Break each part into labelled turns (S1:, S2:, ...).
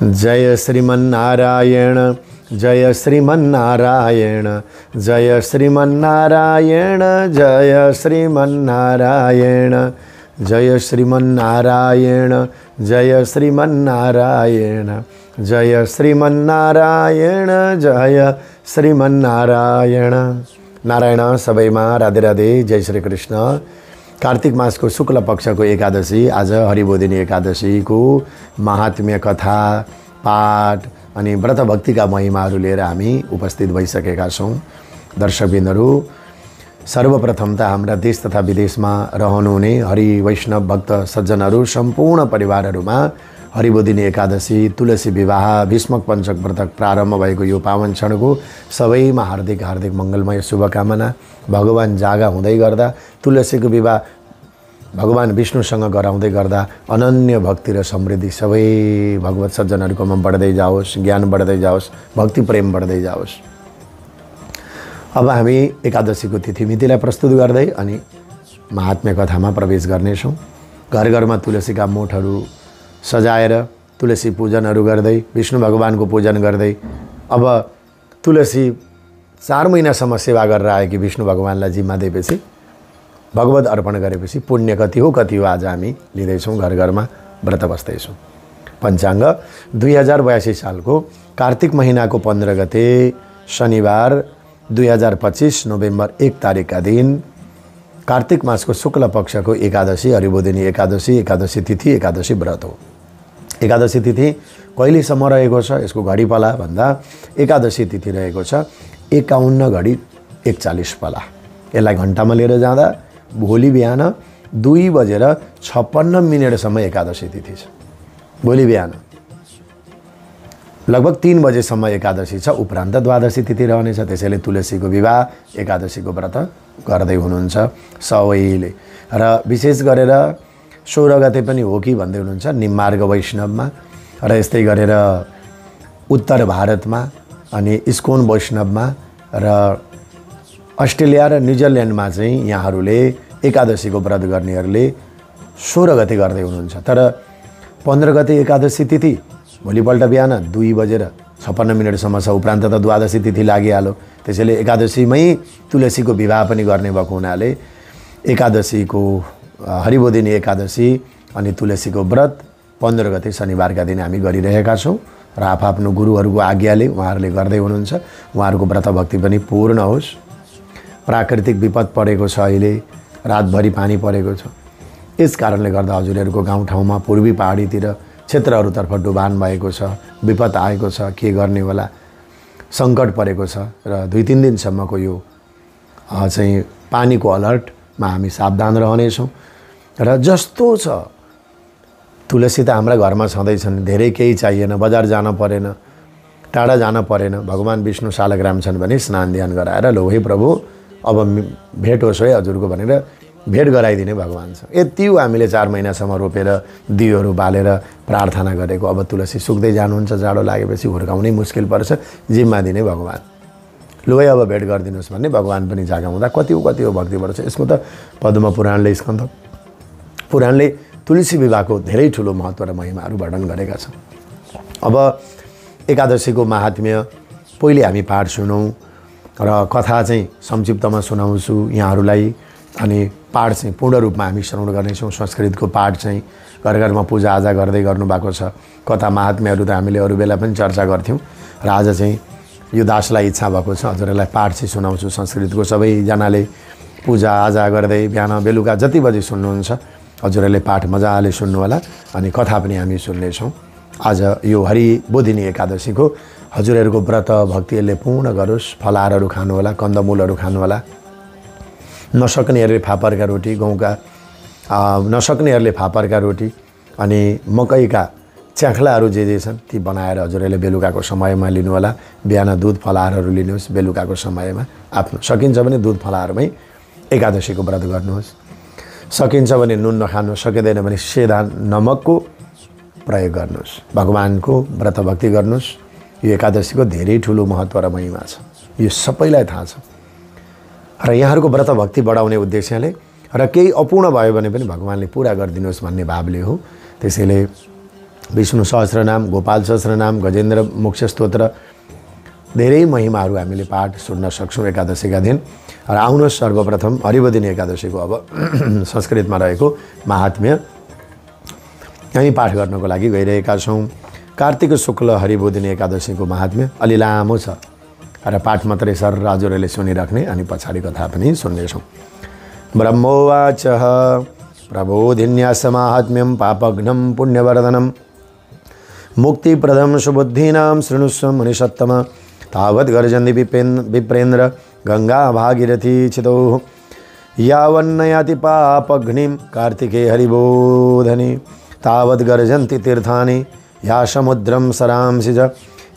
S1: जय श्रीमन्नारायण जय श्रीमन्नारायण जय श्रीमन्नारायण जय श्रीमन्नारायण जय श्रीमन्नारायण जय श्रीमन्नारायण जय श्रीमन्नारायण जय श्रीमन्नारायण। नारायण सबैमा राधे राधे। जय श्री कृष्ण। कार्तिक मासको शुक्ल पक्षको एकादशी आज हरिबोधिनी एकादशीको महात्म्य कथा पाठ अनि व्रत भक्तिका महिमाहरू लिएर हामी उपस्थित भइसकेका छौँ। दर्शकबिन्दहरू, सर्वप्रथम त हाम्रा देश तथा विदेशमा रहनुहुने हरि वैष्णव भक्त सज्जनहरू सम्पूर्ण परिवारहरूमा हरिबोधिनी एकादशी, तुलसी विवाह, भीष्मक पञ्चक व्रत प्रारम्भ भएको यो पावन क्षणको सबैमा हार्दिक हार्दिक मङ्गलमय शुभकामना। भगवान जागा हुँदै गर्दा तुलसीको विवाह भगवान विष्णुसँग गराउँदै गर्दा अनन्य भक्ति र समृद्धि सबै भगवत सज्जनहरूकोमा बढ्दै जाओस्, ज्ञान बढ्दै जाओस्, भक्ति प्रेम बढ्दै जाओस्। अब हामी एकादशीको तिथिमितिलाई प्रस्तुत गर्दै अनि महात्म्य कथामा प्रवेश गर्नेछौँ। घर घरमा तुलसीका मोठहरू सजाएर तुलसी पूजनहरू गर्दै विष्णु भगवानको पूजन गर्दै अब तुलसी 4 महिनासम्म सेवा गरेर आएकी विष्णु भगवानलाई जिम्मा दिएपछि भगवत अर्पण गरेपछि पुण्य कति हो आज हामी लिँदैछौँ। घर घरमा व्रत बस्दैछौँ। पञ्चाङ्ग 2082 सालको कार्तिक महिनाको 15 गते शनिबार 2025 नोभेम्बर 1 तारिकका दिन कार्तिक मासको शुक्ल पक्षको एकादशी हरिबोधिनी एकादशी, एकादशी तिथि, एकादशी व्रत हो। एकादशी तिथि कहिलेसम्म रहेको छ यसको घडी पला भन्दा एकादशी तिथि रहेको छ 51 घडी 41 पला। यसलाई घण्टामा लिएर जाँदा भोलि बिहान 2:56 एकादशी तिथि छ। भोलि बिहान लगभग 3 बजेसम्म एकादशी छ। उपरान्त द्वादशी तिथि रहनेछ। त्यसैले तुलसीको विवाह एकादशीको व्रत गर्दै हुनुहुन्छ सबैले। र विशेष गरेर 16 गते पनि हो कि भन्दै हुनुहुन्छ निम्मार्ग वैष्णवमा र यस्तै गरेर उत्तर भारतमा अनि इस्कोन वैष्णवमा र अस्ट्रेलिया र न्युजिल्यान्डमा चाहिँ यहाँहरूले एकादशीको व्रत गर्नेहरूले 16 गते गर्दै हुनुहुन्छ। तर 15 गते एकादशी तिथि भोलिपल्ट बिहान 2:56 छ। उपरान्त त द्वादशी तिथि लागिहाल्यो। त्यसैले एकादशीमै तुलसीको विवाह पनि गर्ने भएको हुनाले एकादशीको हरिबोधिनी एकादशी अनि तुलसीको व्रत 15 गते शनिबारका दिन हामी गरिरहेका छौँ र आफ्नो गुरुहरूको आज्ञाले उहाँहरूले गर्दै हुनुहुन्छ। उहाँहरूको व्रत भक्ति पनि पूर्ण होस्। प्राकृतिक विपद परेको छ, अहिले रातभरि पानी परेको छ। यस कारणले गर्दा हजुरहरूको गाउँठाउँमा पूर्वी पहाडीतिर क्षेत्रहरूतर्फ डुबान भएको छ, विपद आएको छ, के गर्ने होला, सङ्कट परेको छ र 2-3 दिनसम्मको यो चाहिँ पानीको अलर्टमा हामी सावधान रहनेछौँ। र जस्तो छ तुलसी त हाम्रा घरमा छँदैछन्, धेरै केही चाहिएन, बजार जान परेन, टाढा जान परेन। भगवान विष्णु शालग्राम छन् भने स्नान ध्यान गराएर लो हे प्रभु अब भेट होस् है हजुरको भनेर भेट गराइदिने भगवान छ। यति हो हामीले 4 महिनासम्म रोपेर दियोहरू बालेर प्रार्थना गरेको। अब तुलसी सुक्दै जानुहुन्छ, जाडो लागेपछि हुर्काउनै मुस्किल पर्छ, जिम्मा दिने भगवान। लु है अब भेट गरिदिनुहोस् भन्ने भगवान पनि जागा हुँदा कति हो भक्ति बढ्छ। यसको त पद्म पुराणले स्कन्द पुराणले तुलसी विवाहको धेरै ठुलो महत्त्व र महिमाहरू वर्णन गरेका छन्। अब एकादशीको महात्म्य पहिले हामी पाठ सुनौँ र कथा चाहिँ संक्षिप्तमा सुनाउँछु यहाँहरूलाई अनि पाठ चाहिँ पूर्ण रूपमा हामी श्रवण गर्नेछौँ। संस्कृतको पाठ चाहिँ घर घरमा पूजाआजा गर्दै गर्नुभएको छ। कथा महात्म्यहरू त हामीले अरू बेला पनि चर्चा गर्थ्यौँ र आज चाहिँ यो दासलाई इच्छा भएको छ हजुरहरूलाई पाठ चाहिँ सुनाउँछु। संस्कृतको सबैजनाले पूजाआजा गर्दै बिहान बेलुका जति बजे सुन्नुहुन्छ हजुरहरूले पाठ मजाले सुन्नु होला अनि कथा पनि हामी सुन्नेछौँ। आज यो हरिबोधिनी एकादशीको हजुरहरूको व्रत भक्तिहरूले पूर्ण गरोस्। फलाहारहरू खानु होला, कन्दमूलहरू खानु होला। नसक्नेहरूले फापरका रोटी, गहुँका नसक्नेहरूले फापरका रोटी अनि मकैका च्याख्लाहरू जे छन् ती बनाएर हजुरहरूले बेलुकाको समयमा लिनु होला। बिहान दुध फलाहारहरू लिनुहोस्। बेलुकाको समयमा आफ्नो सकिन्छ भने दुध फलाहारमै एकादशीको व्रत गर्नुहोस्। सकिन्छ भने नुन नखानु, सकिँदैन भने सेधा नमकको प्रयोग गर्नुहोस्। भगवानको व्रत भक्ति गर्नुहोस्। यो एकादशीको धेरै ठुलो महत्त्व र महिमा छ, यो सबैलाई थाहा छ। र यहाँहरूको व्रत भक्ति बढाउने उद्देश्यले र केही अपूर्ण भयो भने पनि भगवानले पुरा गरिदिनुहोस् भन्ने भावले हो। त्यसैले विष्णु सहस्रनाम, गोपाल सहस्रनाम, गजेन्द्र मोक्ष स्तोत्र, धेरै महिमाहरू हामीले पाठ सुन्न सक्छौँ एकादशीका दिन। र आउनुहोस् सर्वप्रथम हरिबोधिनी एकादशीको अब संस्कृतमा रहेको महात्म्य हामी पाठ गर्नको लागि गइरहेका छौँ। कार्तिक शुक्ल हरिबोधिनी एकादशीको महात्म्य अलि लामो छ र पाठ मात्रै सर हजुरहरूले सुनिराख्ने अनि पछाडि कथा पनि सुन्नेछौँ। ब्रह्मोवाच प्रबोधिन्यास माहात्म्यं पापघ्नं पुण्यवर्धनं मुक्तिप्रदं सुबुद्धीनां शृणुष्व मुनिसत्तम तावत् गर्जन्ति विप्रेन्द्र गंगा भागीरथी चितौ यावन्नयाति पापघ्निं कार्तिके हरिबोधने तावत् गर्जन्ति तीर्थानि या समुद्रं सरांसि च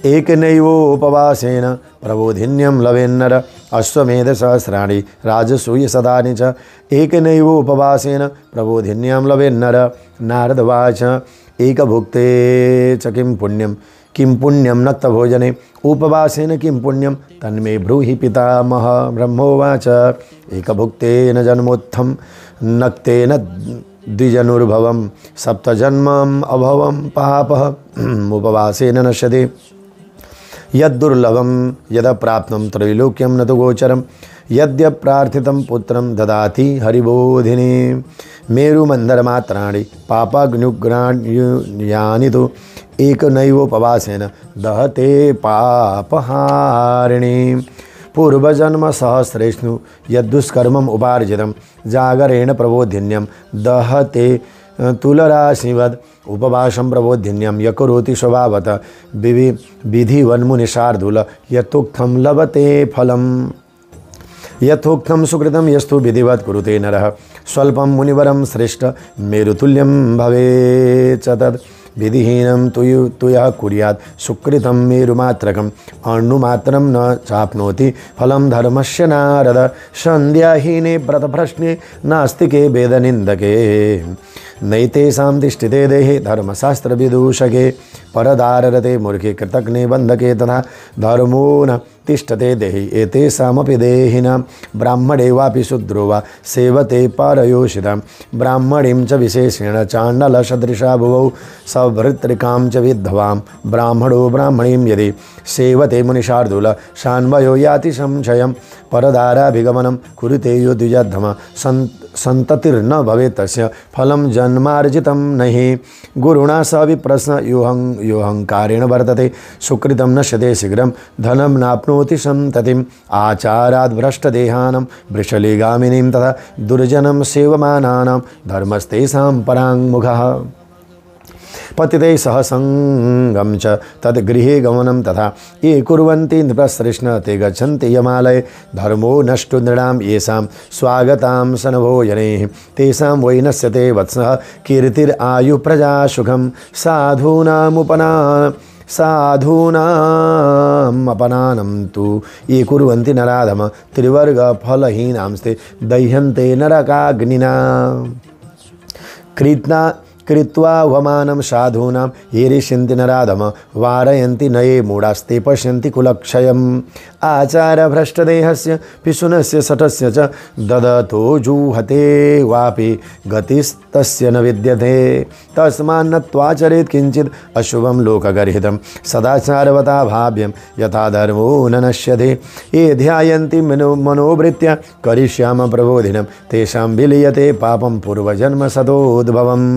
S1: एकनैवोपवासेन प्रबोधिन्यं लवेन्नर अश्वमेध सहस्राणि राजसूय सदानि च एकनैवोपवासेन प्रबोधिन्यं लवेन्नर। नारदवाच एकभुक्ते च किं पुण्यं नक्तभोजने उपवासेन किं पुण्यं तन्मे ब्रूहि पितामह। ब्रह्मोवाच एकभुक्तेन जन्मोत्थं नक्तेन द्विजनुर्भवं सप्तजन्मम् अभवं पापः उपवासेन नश्यते यद्दुर्लभं यदप्राप्तं त्रैलोक्यं न तु गोचरं यद्यप्रार्थितं पुत्रं ददाति हरिबोधिनी। मेरुमन्धरमात्राणि पापाग्नुग्राण्यानि तु एकनैवोपवासेन दहते पापहारिणी। पूर्वजन्म सहस्रेष्णु यद्दुष्कर्मम् उपार्जितं जागरेण प्रबोधिन्यं दहते तुलराशिवद् उपवासं प्रबोधिन्यं यकरोति स्वभावतः विधिवन्मुनिशार्दूल यथोक्तं लभते फलम्। यथोक्तं सुकृतं यस्तु विधिवत् कुरुते नरः स्वल्पं मुनिवरं श्रेष्ठ मेरुतुल्यं भवेत् च तद् विधिहीनं तुयः कुर्यात् सुकृतं मेरुमात्रकम् अण्णुमात्रं न चाप्नोति फलं धर्मस्य नारद। सन्ध्याहीने व्रतप्रश्ने नास्तिके वेदनिन्दके नैतेषां तिष्ठिते देहे धर्मशास्त्रविदूषके परदाररते मूर्खे कृतघ्ने बन्धके तथा धर्मो न तिष्ठते देहि एतेषामपि देहिनां ब्राह्मणे वापि शूद्रो वा सेवते परयोषितां ब्राह्मणीं च विशेषेण चाण्डालसदृशा भुवौ सभृत्रिकां च विद्धवां ब्राह्मणो ब्राह्मणीं यदि सेवते मुनिशार्दूल शान्वयो याति संशयं परदाराभिगमनं कुरुते यो द्विजद्धम सन्ततिर्न भवेत् तस्य फलं जन्मार्जितं नहि गुरुणा स विप्रश्न योऽहङ्कारेण वर्तते सुकृतं नश्यते शीघ्रं धनं नाप्नोति सन्ततिम् आचाराद् भ्रष्टदेहानं वृषलिगामिनीं तथा दुर्जनं सेवमानानां धर्मस्तेषां पराङ्मुखः पतिते सह संगं च तद्गृहे गमनं तथा ये कुर्वन्ति नृपश्रेष्ण ते गच्छन्ति यमालये धर्मो नष्टो नृणां येषां स्वागतां सनभोजनैः तेषां वै नश्यते वत्सः कीर्तिरायु प्रजा सुखं साधूनामपनानं तु ये कुर्वन्ति नराधम त्रिवर्गफलहीनांस्ते दह्यन्ते नरकाग्निना। कृत्वा वमानं साधूनां ये ऋष्यन्ति नराधम वारयन्ति नये मूढास्ते पश्यन्ति कुलक्षयम् आचारभ्रष्टदेहस्य पिशुनस्य शठस्य च ददतो जुहते वापि गतिस्तस्य न विद्यते तस्मान्न त्वाचरेत् किञ्चित् अशुभं लोकगर्हितं सदाचारवता भाव्यं यथा धर्मो न नश्यते ये ध्यायन्ति मनोवृत्त्या करिष्याम प्रबोधिनं तेषां विलीयते पापं पूर्वजन्म सदोद्भवम्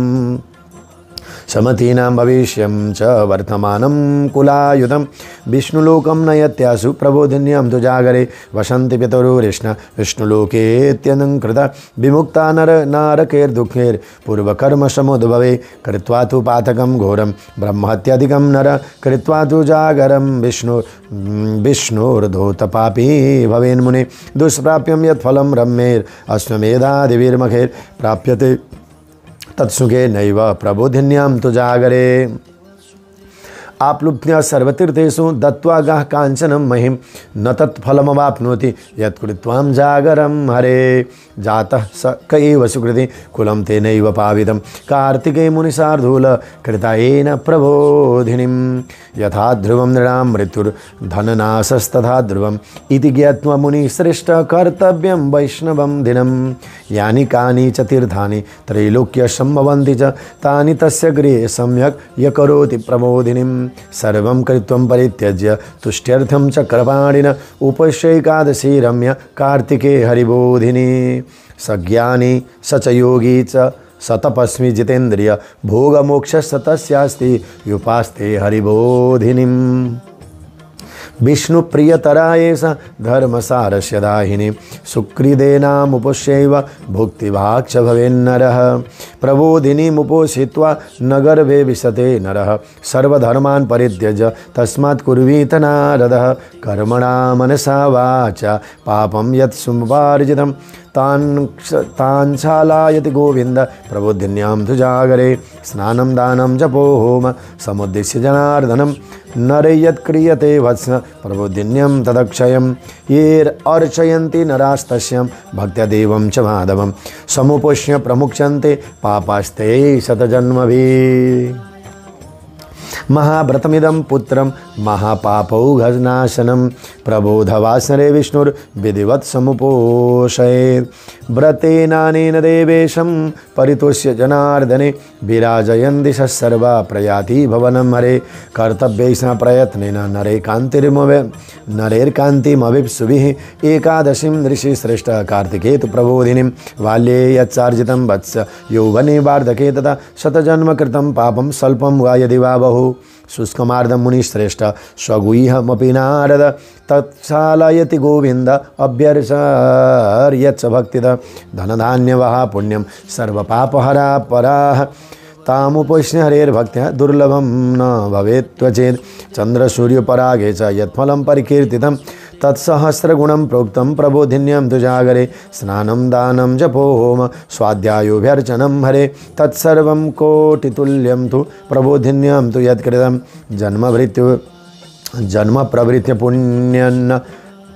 S1: समतीनां भविष्यं च वर्तमानं कुलायुधं विष्णुलोकं नयत्यासु प्रबोधिन्यां तु जागरे वसन्ति पितरोरिष्ण विष्णुलोकेत्यनं कृता विमुक्ता नारकैर्दुःखैर्पूर्वकर्म समुद्भवे कृत्वा तु पातकं घोरं ब्रह्महत्यादिकं नर कृत्वा तु जागरं विष्णोर्धोतपापी भवेन्मुने दुष्प्राप्यं यत्फलं रम्यैरश्वमेधादिभिर्मखैर् प्राप्यते तत्सुखे नैव प्रबोधिन्यां तु जागरे आप्लुप्य सर्वतीर्थेषु दत्त्वा गाः काञ्चनं महिं न तत्फलमवाप्नोति यत्कृत्वां जागरं हरे जातः स क एव सुकृति कुलं तेनैव पावितं कार्तिके मुनिशार्दूल कृतायेन प्रबोधिनीं यथा ध्रुवं नृणां मृत्युर्धननाशस्तथा ध्रुवम् इति ज्ञात्वा मुनिश्रेष्ठ कर्तव्यं वैष्णवं दिनं यानि कानि च तीर्थानि त्रैलोक्यसम्भवन्ति च तानि तस्य गृहे सम्यक् य करोति प्रबोधिनीं सर्वं कृत्वं परित्यज्य तुष्ट्यर्थं चक्रपाणिना उपस्यैकादशी रम्य कार्तिके हरिबोधिनी सज्ञानी स च योगी च सतपस्मी जितेन्द्रिय भोगमोक्ष तस्यास्ति युपास्ते हरिबोधिनीम् विष्णु प्रियतराये स धर्मसारस्य दाहिनी सुकृदेनामुपस्यैव भुक्तिभाक्ष भवेन्नरः प्रबोधिनीमुपोषित्वा न गर्भे विशते नरः सर्वधर्मान् परित्यज्य तस्मात् कुर्वीत नारदः कर्मणा मनसा वाचा पापं यत् समुपार्जितं तान् क्षालायति गोविन्द प्रबोधिन्यां तु जागरे स्नानं दानं जपो होम समुद्दिश्य जनार्दनं नरे यत् क्रियते वत्स प्रबोधिन्यं तदक्षयं ये अर्चयन्ति नरास्तस्यं भक्त्या देवं च माधवं समुपोष्य प्रमुच्यन्ते पापास्ते शतजन्मभिः महाव्रतमिदं पुत्रं महापापौघनाशनं प्रबोधवासरे विष्णुर्विधिवत् समुपोषयेत् व्रतेनानेन देवेशं परितोष्य जनार्दने विराजयन्ति सर्वा प्रयाति भवनं हरे कर्तव्यैषा प्रयत्नेन नरेर्कान्तिमभिप्सुभिः एकादशीं ऋषिश्रेष्ठ कार्तिकेतु प्रबोधिनीं बाल्ये यच्चार्जितं वत्स यौवने वार्धके तथा शतजन्मकृतं पापं स्वल्पं वा यदि वा बहु शुष्कमार्दं मुनिश्रेष्ठ स्वगुह्यमपि नारद तत्क्षालयति गोविन्द अभ्यर्चयच्च भक्तिदा धनधान्यवः पुण्यं सर्वपापहरा पराः तामुपैष्ण्य हरेर्भक्त्या दुर्लभं न भवेत् त्वचेत् चन्द्रसूर्यपरागे च यत्फलं परिकीर्तितं तत्सहस्रगुणं प्रोक्तं प्रबोधिन्यं तु जागरे स्नानं दानं जपो होम स्वाध्यायोऽभ्यर्चनं हरे तत्सर्वं कोटितुल्यं तु प्रबोधिन्यं तु यत्कृतं जन्म प्रवृत्य पुण्यन्न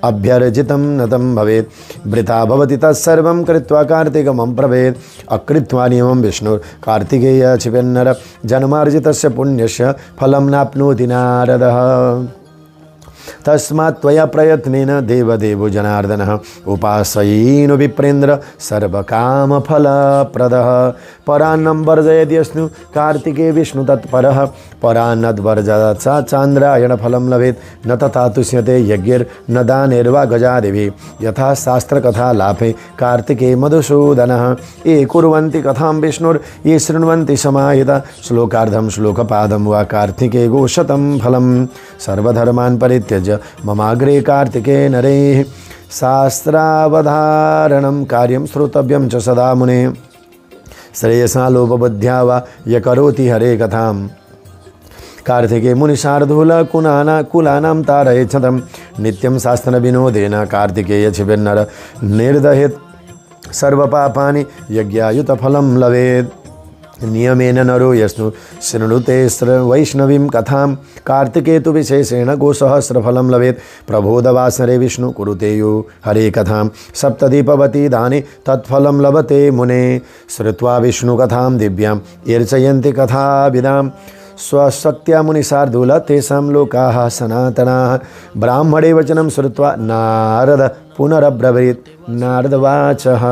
S1: अभ्यर्जितं नतं भवेत् वृथा भवति तत्सर्वं कृत्वा कार्तिकमं प्रभेत् अकृत्वा नियमं विष्णुर्कार्तिकेय क्षिपेन्नर जन्मार्जितस्य पुण्यस्य फलं नाप्नोति नारदः तस्मात् त्वया प्रयत्नेन देवदेवो जनार्दनः उपासयेनो विप्रेन्द्र सर्वकामफलप्रदः परान्नं वर्जयद्यश्नु कार्तिके विष्णु तत्परः परान्नद्वर्जयत् स चान्द्रायणफलं लभेत् न तथा तुष्यते यज्ञैर्न दानैर्वा गजादेवी यथा शास्त्रकथा लाभे कार्तिके मधुसूदनः ये कुर्वन्ति कथां विष्णुर् ये शृण्वन्ति समाहिता श्लोकार्धं श्लोकपादं वा कार्तिके गोशतं फलं सर्वधर्मान् परित्यज्य ममाग्रे कार्तिके नरैः शास्त्रावधारणं कार्यं श्रोतव्यं च सदा मुने श्रेयसा लोभबुद्ध्या वा य करोति हरे कथां कार्तिके मुनिशार्दूल कुलानां तारयेच्छतं नित्यं शास्त्रविनोदेन कार्तिकेय क्षिपेन्नर निर्दहेत् सर्वपापानि यज्ञायुतफलं लभेत् नियमेन नरो यस्तु शृणुते वैष्णवीं कथां कार्तिके तु विशेषेण गोसहस्रफलं लभेत् प्रबोधवासरे विष्णु कुरुते यो हरे कथां सप्तदीपवती दाने तत्फलं लभते मुने श्रुत्वा विष्णुकथां दिव्यां ईर्चयन्ति कथाविदां स्वशक्त्या मुनिशार्दूल तेषां लोकाः सनातनाः ब्राह्मणे वचनं श्रुत्वा नारद पुनरब्रवीत् नारदवाचः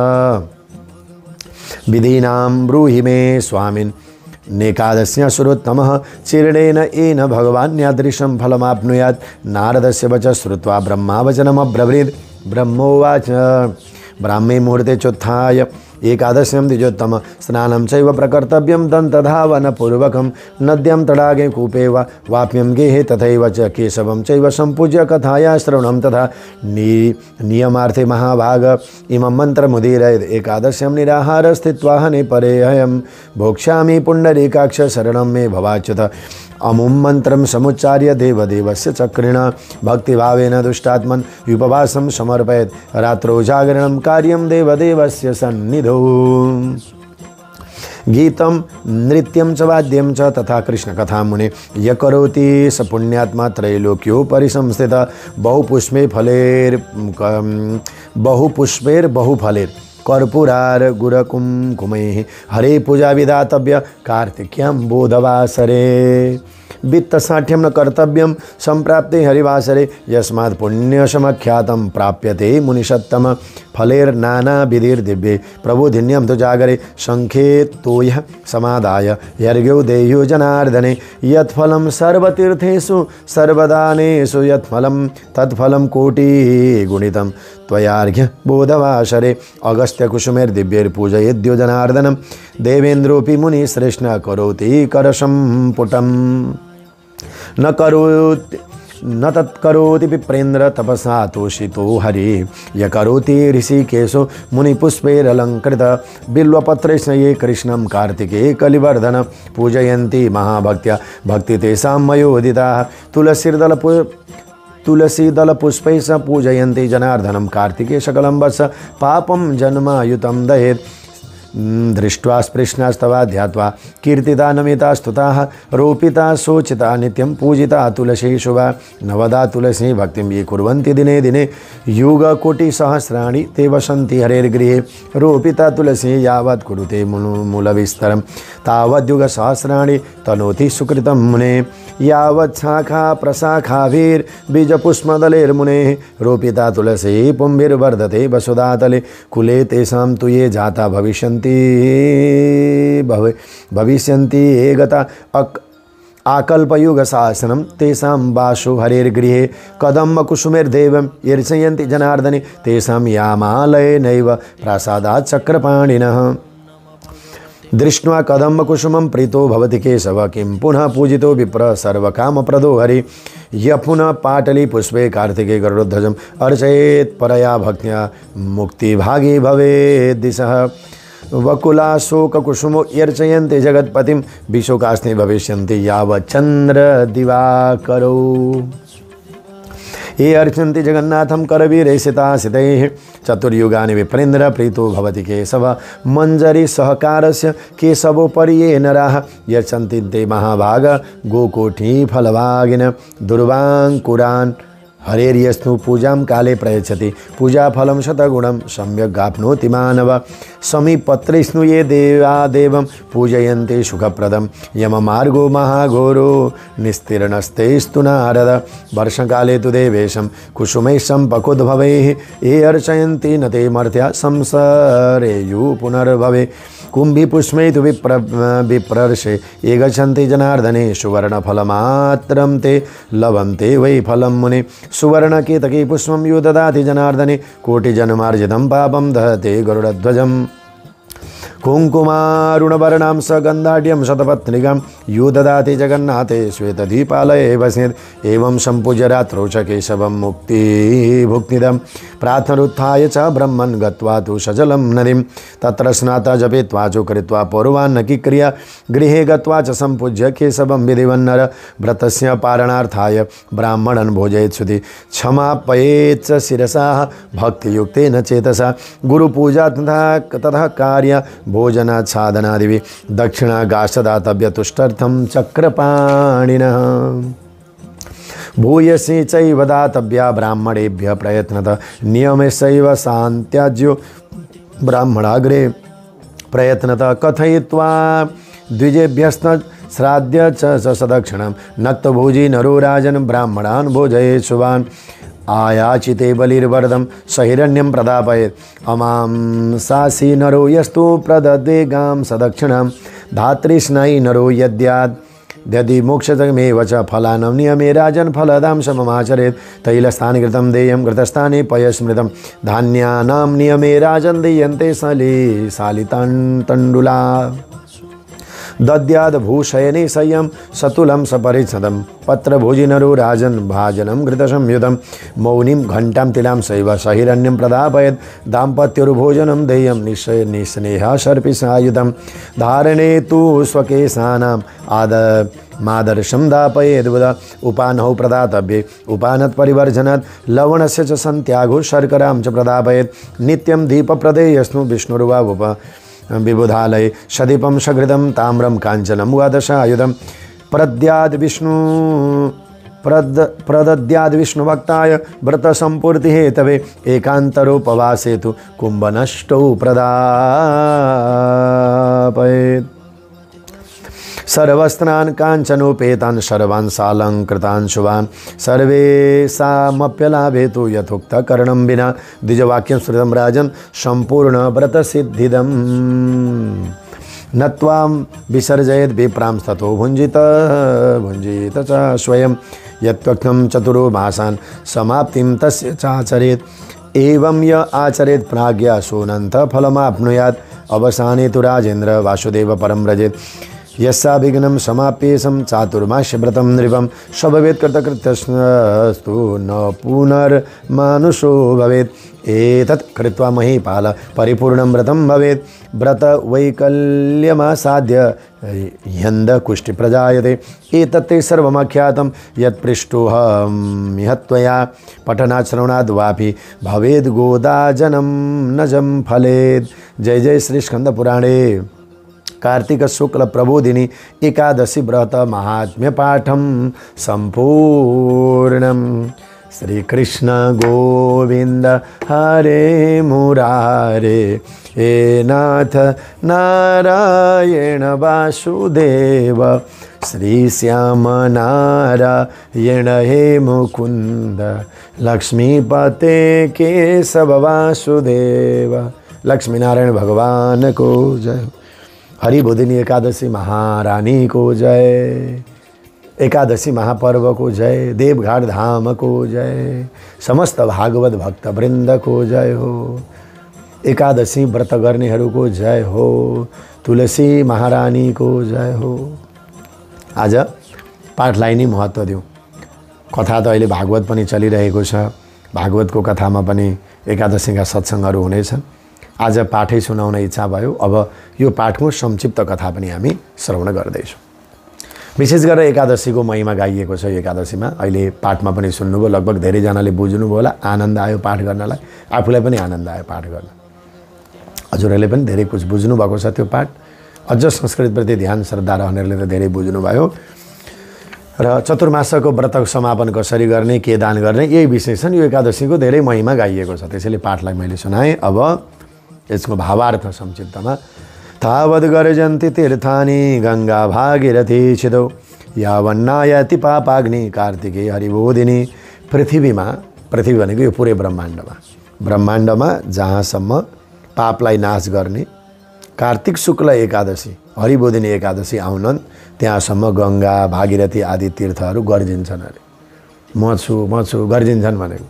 S1: विधीनां ब्रूहि मे स्वामिन् नेकादस्य श्रोत्तमः चीर्णेन येन भगवान् यादृशं फलमाप्नुयात् नारदस्य वचः श्रुत्वा ब्रह्मावचनमब्रवीत् ब्रह्मोवाच ब्राह्मे मुहूर्ते चोत्थाय एकादश्यं द्विजोत्तम स्नानं चैव प्रकर्तव्यं दन्तधावनपूर्वकं नद्यां तडागे कूपे वा वाप्यं गेहे तथैव च केशवं चैव सम्पूज्य कथाया श्रवणं तथा नियमार्थे महाभाग इमं मन्त्रमुदीरयेत् एकादश्यं निराहार स्थित्वा हने परेहयं भोक्ष्यामि पुण्डरीकाक्ष शरणं मे भवाच्युत अमुं मन्त्रं समुच्चार्य देवदेवस्य चक्रिणा भक्तिभावेन दुष्टात्मन् उपवासं समर्पयेत् रात्रौ जागरणं कार्यं देवदेवस्य सन्निधौ गीतं नृत्यं च वाद्यं च तथा कृष्णकथां मुने य करोति स पुण्यात्मा त्रैलोक्योपरि संस्थितः बहुपुष्पैर्बहुफलैः कर्पूरार गुरकुमकुमैः हरे पूजा विधातव्य कार्तिक्यं बोधवासरे। वित्तसाठ्यं न कर्तव्यं संप्राप्ते हरिवासरे यस्मात् पुण्यसमख्यातं प्राप्यते मुनिषत्तम फलेर्नाना विधिर्दिव्ये प्रबोधिन्यं तु जागरे शंखे तोयः समादाय यर्घ्यो देह्यो जनार्दने यत्फलं सर्वतीर्थेषु सर्वदानेषु यत्फलं तत्फलं कोटिगुणितं त्वयार्घ्य बोधवासरे अगस्त्य कुसुमेर्दिव्यैर्पूजयेद्यो जनार्दनं देवेन्द्रोऽपि मुनिश्रेष्ठ करोति करसम्पुटम् न तत्करोति विप्रेन्द्र तपसा तोषितो हरि य करोति ऋषिकेशो मुनिपुष्पैरलङ्कृत बिल्वपत्रैः ये कृष्णं कार्तिके कलिवर्धन पूजयन्ति महाभक्त्या भक्ति तेषां मयोदिता तुलसीदलपुष्पैः पूजयन्ति जनार्दनं कार्तिके सकलं वत्स पापं जन्मयुतं दहेत् दृष्ट्वा स्पृश्नास्तवा ध्यात्वा कीर्तिता नमिता स्तुता रोपिता शोचिता नित्यं पूजिता तुलसी शुभा नवदा तुलसी भक्तिं ये कुर्वन्ति दिने दिने युगकोटिसहस्राणि ते वसन्ति हरेर्गृहे रोपिता तुलसी यावत् कुरुते मूलविस्तरं तावद्युगसहस्राणि तनोति सुकृतं मुने यावत् शाखा प्रशाखाभिर्बीजपुष्पदलैर्मुनेः रोपिता तुलसी पुंभिर्वर्धते वसुधातले कुले तेषां तु ये जाता भविष्यन्ति ये गता आकल्पयुगशासनं तेषां वासो हरेर्गृहे कदम्बकुसुमेर्देवं यर्चयन्ति जनार्दने तेषां यामालयेनैव प्रासादात् चक्रपाणिनः दृष्ट्वा कदम्बकुसुमं प्रीतो भवति केशव किं पुनः पूजितो विप्र सर्वकामप्रदो हरि य पुनः पाटली पुष्पे कार्तिके गरुडध्वजम् अर्चयेत् परया भक्त्या मुक्तिभागी भवेत् दिशः वकुलाशोककुसुमो यर्चयन्ति जगत्पतिं विशोकास्ते भविष्यन्ति यावच्चन्द्रदिवाकरो ये अर्चन्ति जगन्नाथं करवीरैसितासितैः चतुर्युगानि विप्रेन्द्र प्रीतो भवति केशव मञ्जरी सहकारस्य केशवोपरि ये नराः यर्चन्ति ते महाभाग गोकोठी फलभागिन दुर्वाङ्कुरान् हरेर्यस्तु पूजां काले प्रयच्छति पूजाफलं शतगुणं सम्यग् आप्नोति मानव समीपत्रैस्नु ये देवादेवं पूजयन्ते सुखप्रदं यममार्गो महाघोरो निस्तीर्णस्तैस्तु नारद वर्षकाले तु देवेशं कुसुमैः सम्पकुद्भवैः ये अर्चयन्ति न ते मर्त्या संसरेयुः पुनर्भवे कुम्भीपुष्पैः तु विप्रर्षे ये गच्छन्ति जनार्दने सुवर्णफलमात्रं ते लभन्ते वै फलं मुने सुवर्णकेतकी पुष्पं यो ददाति जनार्दने कोटिजन्मार्जितं पापं दहते गरुडध्वजम् कुङ्कुमारुणवर्णां सगन्धाढ्यं शतपत्निकां यो ददाति जगन्नाथे श्वेतदीपालये वसेत् एवं सम्पूज्य रात्रौ च केशवं मुक्तिभुक्तिदं प्रार्थनोत्थाय च ब्रह्मन् गत्वा तु सजलं नदीं तत्र स्नाता जपेत्वा च कृत्वा पौर्वान्नकिक्रिया गृहे गत्वा च सम्पूज्य केशवं विधिवन्नर व्रतस्य पालनार्थाय ब्राह्मणन् भोजयेत् श्रुति क्षमापयेत् च शिरसा भक्तियुक्तेन चेतसा गुरुपूजा तथा कार्य भोजनाच्छादनादिभिः दक्षिणा गाशदातव्य तुष्टर्थं चक्रपाणिनः भूयसी चैव दातव्या ब्राह्मणेभ्यः प्रयत्नतः नियमेषैव शान्त्याज्यो ब्राह्मणाग्रे प्रयत्नतः कथयित्वा द्विजेभ्यस्त श्राद्य च सदक्षिणं नक्तभोजी नरो राजन् ब्राह्मणान् भोजयेत् शुभान् आयाचिते बलिर्वर्धं सहिरण्यं प्रदापयेत् अमां सासी नरो यस्तु प्रददे गां सदक्षिणां धातृष्णायि नरो यद्याद् यदि मोक्षतमेव च फलानं नियमे राजन् फलदां सममाचरेत् तैलस्थानकृतं देयं कृतस्थाने पयस्मृतं धान्यानां नियमे राजन् दीयन्ते सालिताण्डुला दद्याद् भूषयने संयं सतुलं सपरिच्छदं पत्रभोजिनरो राजन् भाजनं घृतसंयुतं मौनीं घण्टां तिलां सैव सहिरण्यं प्रदापयेत् दाम्पत्योर्भोजनं देयं निस्नेहा सर्पिसायुधं धारणे तु स्वकेशानाम् मादर्शं दापयेद्वद उपानौ प्रदातव्ये उपानत्परिवर्जनात् लवणस्य च सन्त्यागो शर्करां च प्रदापयेत् नित्यं दीपप्रदेयस्नु विष्णुर्वावुप विबुधालये सदीपं सघृतं ताम्रं काञ्चनं द्वादशायुधं प्रदद्याद् विष्णुभक्ताय व्रतसम्पूर्ति हेतवे एकान्तरोपवासे तु कुम्भनष्टौ प्रदापयेत् सर्वस्त्रान् काञ्चनोपेतान् सर्वान् सालङ्कृतान् शुभान् सर्वेषामप्यलाभेतु यथोक्तकरणं विना द्विजवाक्यं श्रुतं राजन् सम्पूर्णव्रतसिद्धिदम् न त्वां विसर्जयेत् विप्रां ततो भुञ्जित च स्वयं यत्त्वक्तं चतुरो मासान् समाप्तिं तस्य चाचरेत् एवं य आचरेत् प्राज्ञा सोऽनन्त फलमाप्नुयात् अवसाने तु राजेन्द्र वासुदेव परं व्रजेत् यस्या विघ्नं समाप्येशं चातुर्मास्यव्रतं नृपं स भवेत् कृतकृत्यस्तु न पुनर्मानुषो भवेत् एतत् कृत्वा महीपाल परिपूर्णं व्रतं भवेत् व्रतवैकल्यमासाद्य ह्यन्धकुष्ठि प्रजायते एतत् सर्वमाख्यातं यत्पृष्टोऽहं त्वया पठनात् श्रवणाद् वापि भवेद् गोदाजनं नजं फलेत्। जय जय श्री स्कंद पुराणे कार्तिक शुक्ल प्रबोधिनी एकादशी व्रत महात्म्य पाठम संपूर्णम। श्री कृष्ण गोविंद हरे मुरारे हे नाथ नारायण वासुदेव श्री श्याम नारायण हे मुकुंद लक्ष्मीपते केशव वासुदेव। लक्ष्मी नारायण भगवान को जय। हरि बोधिनी एकादशी महारानी को जय। एकादशी महापर्व को जय। देवघाट धाम को जय। समस्त भागवत भक्त वृंद को जय हो। एकादशी व्रत गर्नेहरूको जय हो। तुलसी महारानी को जय हो। आज पाठलाई नै महत्त्व दिउँ। कथा त अहिले भागवत पनि चलिरहेको छ। भागवतको कथामा पनि एकादशीका सत्सङ्गहरू हुनेछन्। आज पाठै सुनाउन इच्छा भयो। अब यो पाठको संक्षिप्त कथा पनि हामी श्रवण गर्दैछौँ। विशेष गरेर एकादशीको महिमा गाइएको छ। एकादशीमा अहिले पाठमा पनि सुन्नुभयो। लगभग धेरैजनाले बुझ्नुभयो होला। आनन्द आयो पाठ गर्नलाई। आफूलाई पनि आनन्द आयो पाठ गर्न। हजुरहरूले पनि धेरै कुछ बुझ्नु भएको छ। त्यो पाठ अझ संस्कृतप्रति ध्यान श्रद्धा रहनेहरूले त धेरै बुझ्नुभयो। र चतुर्मासको व्रत समापन कसरी गर्ने, के दान गर्ने, यही विषय छन्। यो एकादशीको धेरै महिमा गाइएको छ। त्यसैले पाठलाई मैले सुनाएँ। अब यसको भावार्थ संक्षिप्तमा तावद् गर्जन्ति तीर्थानि गंगा भागीरथी छिदौ यावन्नायति पापाग्नि कार्तिके हरिबोधिनी। पृथ्वीमा, पृथ्वी भनेको यो पुरै ब्रह्माण्डमा जहाँसम्म पापलाई नाश गर्ने कार्तिक शुक्ल एकादशी हरिबोधिनी एकादशी आउनन् त्यहाँसम्म गंगा भागीरथी आदि तीर्थहरू गर्जिन्छन् अरे। म छु गर्जिन्छन् भनेको।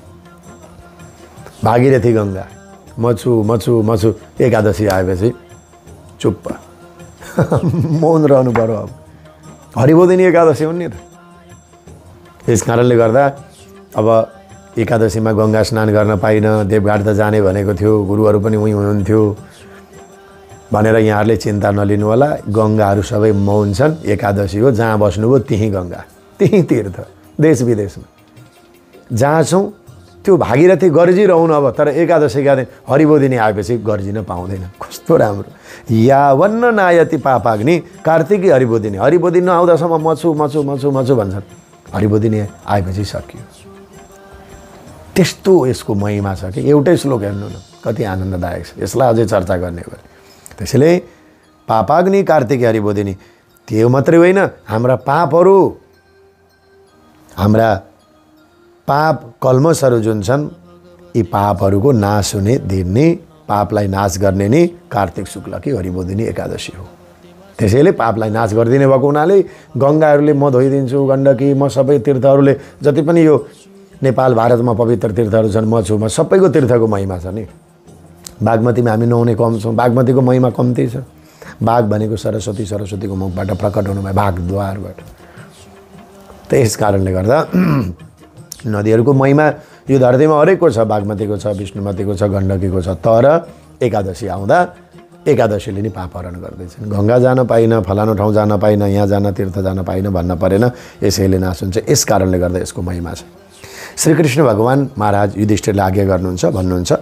S1: भागीरथी गंगा म छु एकादशी आएपछि चुप्प मौन रहनु पर्यो। अब हरिबोधिनी एकादशी हुन् नि त। यस कारणले गर्दा अब एकादशीमा गंगा स्नान गर्न पाइन। देवघाट त जाने भनेको थियो। गुरुहरू पनि उहीँ हुनुहुन्थ्यो भनेर यहाँहरूले चिन्ता नलिनु होला। गंगाहरू सबै मौन छन्। एकादशी हो, जहाँ बस्नुभयो त्यहीँ गंगा, त्यहीँ तीर्थ। देश विदेशमा जहाँ छौँ त्यो भागीरथी गर्जिरहनु। अब तर एकादशीका दिन हरिबोधिनी आएपछि गर्जिन पाउँदैन। कस्तो राम्रो। यावन्न नायति पापाग्नि कार्तिकी हरिबोधिनी। हरिबोधिनी नआउँदासम्म म छु भन्छन्। हरिबोधिनी आएपछि सकियो। त्यस्तो यसको महिमा छ कि एउटै श्लोक हेर्नु न कति आनन्ददायक छ। यसलाई अझै चर्चा गर्ने भयो। त्यसैले पापाग्नि कार्तिकी हरिबोधिनी। त्यो मात्रै होइन, हाम्रा पापहरू, हाम्रा पाप कल्मसहरू जुन छन् यी पापहरूको नाश हुने दिन नै, पापलाई नाश गर्ने नै कार्तिक शुक्लकी हरिबोधिनी एकादशी हो। त्यसैले पापलाई नाश गरिदिने भएको हुनाले गंगाहरूले म धोइदिन्छु, गण्डकी म सबै तीर्थहरूले जति पनि यो नेपाल भारतमा पवित्र तीर्थहरू छन् म छु। सबैको तीर्थको महिमा छ नि। बागमतीमा हामी नुहाउने कम छौँ। बागमतीको महिमा कम्ती छ। बाघ भनेको सरस्वती, सरस्वतीको मुखबाट प्रकट हुनुभयो बाघद्वारबाट। त्यस कारणले गर्दा नदीहरूको महिमा यो धरतीमा हरेकको छ। बागमतीको छ, विष्णुमतीको छ, गण्डकीको छ। तर एकादशी आउँदा एकादशीले नि पापहरण गर्दैछन्। गंगा जान पाइन, फलानु ठाउँ जान पाइन, यहाँ जान, तीर्थ जान पाइन भन्न परेन। यसैले नाश हुन्छ। यस कारणले गर्दा यसको महिमा छ। श्रीकृष्ण भगवान महाराज युधिष्ठिरलाई आज्ञा गर्नुहुन्छ, भन्नुहुन्छ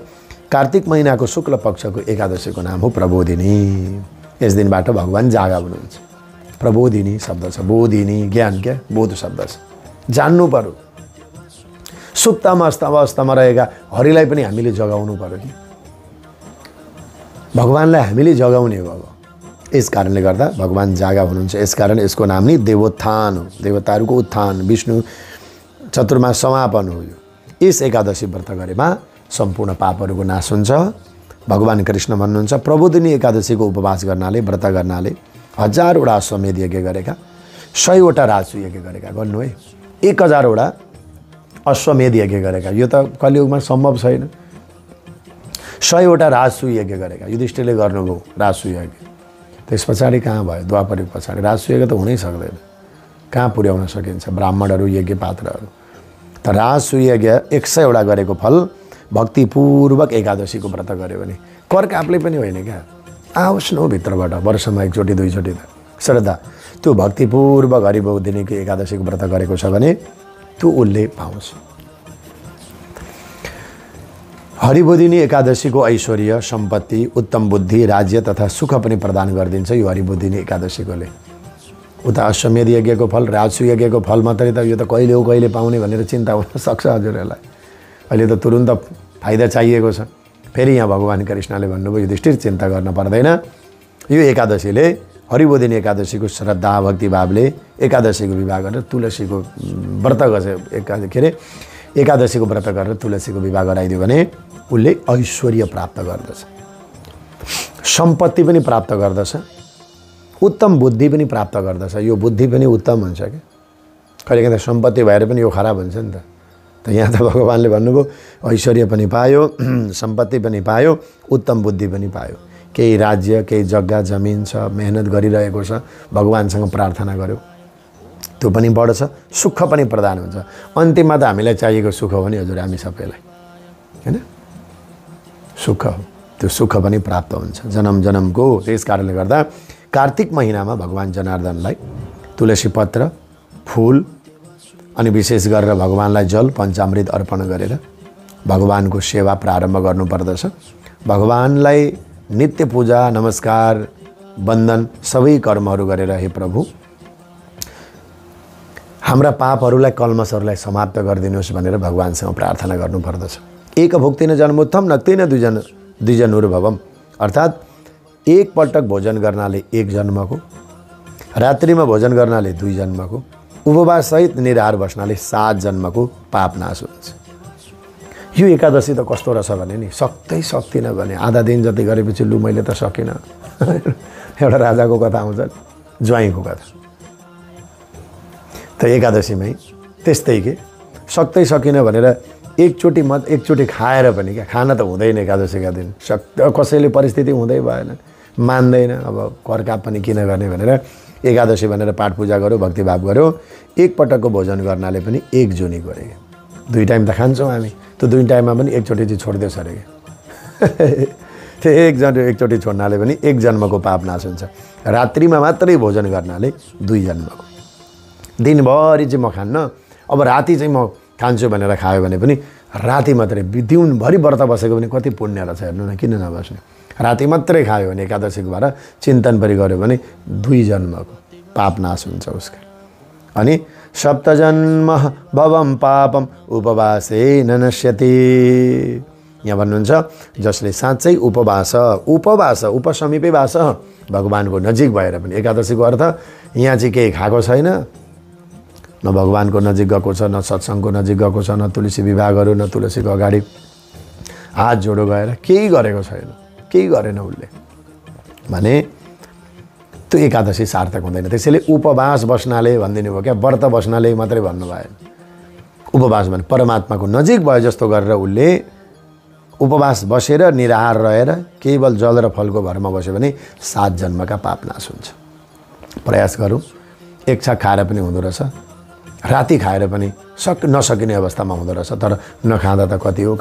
S1: कार्तिक महिनाको शुक्ल पक्षको एकादशीको नाम हो प्रबोधिनी। यस दिनबाट भगवान जागा हुनुहुन्छ। प्रबोधिनी शब्द छ। बोधिनी ज्ञान, क्या बोध शब्द छ। जान्नु पर्यो। सुप्तमा अवस्थामा रहेका हरिलाई पनि हामीले जगाउनु पर्यो कि भगवानलाई हामीले जगाउने हो। अब यस कारणले गर्दा भगवान जागा हुनुहुन्छ। यसकारण यसको नाम नि देवोत्थान हो, देवताहरूको उत्थान, विष्णु चतुर्मास समापन हो। यस एकादशी व्रत गरेमा सम्पूर्ण पापहरूको नाश हुन्छ। भगवान कृष्ण भन्नुहुन्छ प्रबोधिनी एकादशीको उपवास गर्नाले, व्रत गर्नाले 1000वटा अश्वमेध यज्ञ गरेका, 100वटा राजसु यज्ञ गरेका गर्नु है। 1000वटा अश्वमेध यज्ञ गरेका, यो त कलियुगमा सम्भव छैन। 100वटा राजसु यज्ञ गरेका, युधिष्ठिरले गर्नुभयो राजसु यज्ञ। त्यस पछाडि कहाँ भयो? द्वापर युग पछाडि राजसु यज्ञ त हुनै सक्दैन। कहाँ पुर्याउन सकिन्छ ब्राह्मणहरू, यज्ञ पात्रहरू? त राजसु यज्ञ 100वटा गरेको फल भक्तिपूर्वक एकादशीको व्रत गर्यो भने करकापले पनि होइन क्या, आओस् न भित्रबाट वर्षमा एकचोटि दुईचोटि त श्रद्धा, त्यो भक्तिपूर्वक हरिबोधिनीको एकादशीको व्रत गरेको छ भने त्यो उसले पाउँछ। हरिबोधिनी एकादशीको ऐश्वर्य, सम्पत्ति, उत्तम बुद्धि, राज्य तथा सुख पनि प्रदान गरिदिन्छ यो हरिबोधिनी एकादशीकोले। उता अश्वमेध यज्ञको फल, राजसु यज्ञको फल मात्रै त यो त कहिले हो कहिले पाउने भनेर चिन्ता हुन सक्छ हजुरहरूलाई। अहिले त तुरुन्त फाइदा चाहिएको छ। फेरि यहाँ भगवान कृष्णले भन्नुभयो युधिष्ठिर चिन्ता गर्न पर्दैन, यो एकादशीले हरिबोधिनी एकादशीको श्रद्धा भक्तिभावले एकादशीको विवाह गरेर तुलसीको व्रत के अरे एकादशीको व्रत गरेर तुलसीको विवाह गराइदियो भने उसले ऐश्वर्य प्राप्त गर्दछ, सम्पत्ति पनि प्राप्त गर्दछ, उत्तम बुद्धि पनि प्राप्त गर्दछ। यो बुद्धि पनि उत्तम हुन्छ कि कहिलेकाहीँ त सम्पत्ति भएर पनि यो खराब हुन्छ नि त यहाँ त भगवानले भन्नुभयो ऐश्वर्य पनि पायो, सम्पत्ति पनि पायो, उत्तम बुद्धि पनि पायो। केही राज्य, केही जग्गा जमिन छ, मेहनत गरिरहेको छ, भगवानसँग प्रार्थना गर्यो त्यो पनि बढ्छ, सुख पनि प्रदान हुन्छ। अन्तिममा त हामीलाई चाहिएको सुख हो नि हजुर, हामी सबैलाई हैन, सुख हो, त्यो सुख पनि प्राप्त हुन्छ जन्म जन्मको। त्यस कारणले गर्दा कार्तिक महिनामा भगवान जनार्दनलाई तुलसी पत्र, फूल अनि विशेष गरेर भगवानलाई जल पञ्चामृत अर्पण गरेर भगवानको सेवा प्रारम्भ गर्नुपर्दछ। भगवानलाई नित्य पूजा, नमस्कार, वन्दन सबै कर्महरू गरेर हे प्रभु हाम्रा पापहरूलाई, कल्मसहरूलाई समाप्त गरिदिनुहोस् भनेर भगवानसँग प्रार्थना गर्नुपर्दछ। एक भुक्तिन जन्मोत्थम नक्तिन द्विजनुर्भवम, अर्थात् एक पटक भोजन गर्नाले एक जन्मको, रात्रिमा भोजन गर्नाले 2 जन्मको, उपवास सहित निराहार बस्नाले 7 जन्मको पाप नाश हुन्छ। यो एकादशी त कस्तो रहेछ भने नि सक्दै सक्दिनँ भने आधा दिन जति गरेपछि लु मैले त सकिनँ एउटा राजाको कथा आउँछ, ज्वाइँको कथा त एकादशीमै त्यस्तै के सक्दै सकिनँ भनेर एकचोटि खाएर पनि क्या, खाना त हुँदैन एकादशीका दिन, कसैले परिस्थिति हुँदै भएन, मान्दैन, अब करकाप पनि किन गर्ने भनेर एकादशी भनेर पाठ पूजा गर्यो, भक्तिभाव गर्यो, एक पटकको भोजन गर्नाले पनि 1 जोनी गरे। 2 टाइम त खान्छौँ हामी, त्यो 2 टाइममा पनि एकचोटि चाहिँ छोडिदियोस् अरे त्यो एकचोटि छोड्नाले पनि 1 जन्मको पाप नाश हुन्छ। रात्रिमा मात्रै भोजन गर्नाले 2 जन्मको। दिनभरि चाहिँ म खान्न, अब राति चाहिँ म खान्छु भनेर खायो भने पनि राति मात्रै, दिनभरि व्रत बसेको पनि कति पुण्य रहेछ हेर्नु न, किन नबस्ने। राति मात्रै खायो भने एकादशीको भएर चिन्तन परि गर्यो भने 2 जन्मको पाप नाश हुन्छ उसका। अनि सप्तजन्म भवम पापम उपवासे न नश्यति, यहाँ भन्नुहुन्छ जसले साँच्चै उपसमीपै वास, भगवानको नजिक भएर पनि, एकादशीको अर्थ यहाँ चाहिँ केही खाएको छैन, न भगवानको नजिक गएको छ, न सत्सङ्गको नजिक गएको छ, न तुलसी विवाह गर्यो, न तुलसीको अगाडि हात जोडो गएर केही गरेको छैन, केही गरेन उसले भने त्यो एकादशी सार्थक हुँदैन। त्यसैले उपवास बस्नाले भनिदिनु भयो क्या, व्रत बस्नाले मात्रै भन्नु भएन। उपवास भने परमात्माको नजिक भयो जस्तो गरेर उसले उपवास बसेर निराहार रहेर केवल जल र फलको भरमा बस्यो भने 7 जन्मका पाप नाश हुन्छ। प्रयास गरौँ, एक छाक खाएर पनि हुँदो रहेछ, राति खाएर पनि नसकिने अवस्थामा हुँदो रहेछ, तर नखाँदा त कति हो।